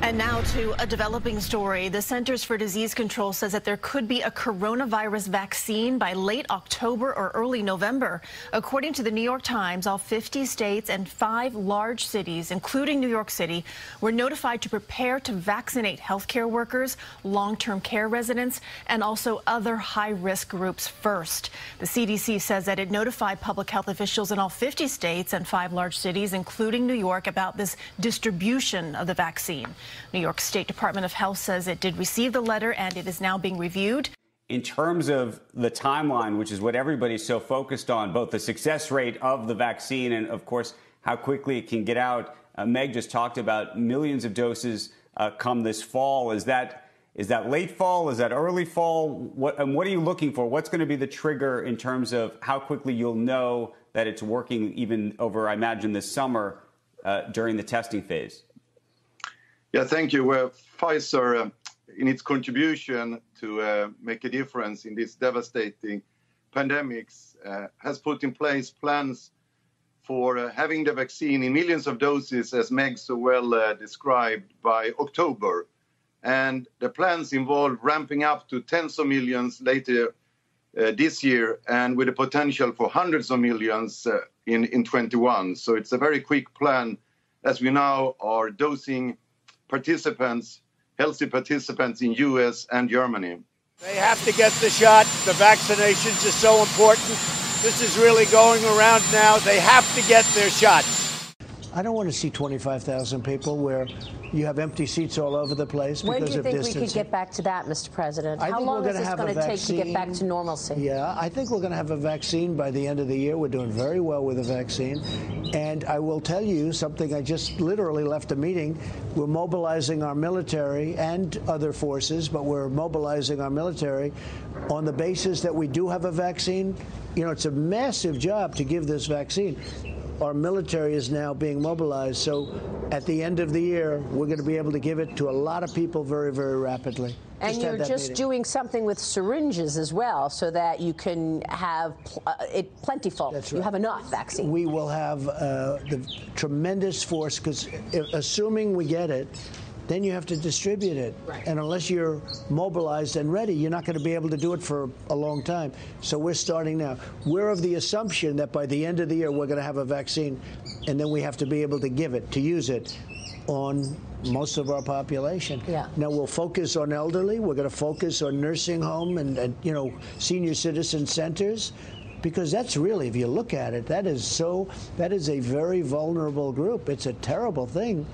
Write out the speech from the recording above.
And now to a developing story. The Centers for Disease Control says that there could be a coronavirus vaccine by late October or early November. According to the New York Times, all 50 states and 5 large cities, including New York City, were notified to prepare to vaccinate healthcare workers, long-term care residents, and also other high-risk groups first. The CDC says that it notified public health officials in all 50 states and 5 large cities, including New York, about this distribution of the vaccine. New York State Department of Health says it did receive the letter and it is now being reviewed. In terms of the timeline, which is what everybody's so focused on, both the success rate of the vaccine and, of course, how quickly it can get out, Meg just talked about millions of doses come this fall. Is that late fall? Is that early fall? What are you looking for? What's going to be the trigger in terms of how quickly you'll know that it's working even over, I imagine, this summer during the testing phase? Yeah, thank you. Pfizer, in its contribution to make a difference in this devastating pandemics, has put in place plans for having the vaccine in millions of doses, as Meg so well described, by October. And the plans involve ramping up to tens of millions later this year, and with the potential for hundreds of millions in 21. So it's a very quick plan, as we now are dosing participants, healthy participants in U.S. and Germany. They have to get the shot. The vaccinations are so important. This is really going around now. They have to get their shots. I don't want to see 25,000 people where you have empty seats all over the place because of distancing. When do you think we could get back to that, Mr. President? How long is this going to take to get back to normalcy? Yeah, I think we're going to have a vaccine by the end of the year. We're doing very well with the vaccine. And I will tell you something. I just literally left a meeting. We're mobilizing our military and other forces, but we're mobilizing our military on the basis that we do have a vaccine. You know, it's a massive job to give this vaccine. Our military is now being mobilized, so at the end of the year, we're going to be able to give it to a lot of people very, very rapidly. And you're just doing something with syringes as well, so that you can have it plentiful. That's right. You have enough vaccine. We will have the tremendous force, because assuming we get it, then you have to distribute it. Right. And unless you're mobilized and ready, you're not going to be able to do it for a long time. So we're starting now. We're of the assumption that by the end of the year, we're going to have a vaccine, and then we have to be able to give it, to use it on most of our population. Yeah. Now we'll focus on elderly. We're going to focus on nursing home and senior citizen centers, because that's really, if you look at it, that is a very vulnerable group. It's a terrible thing.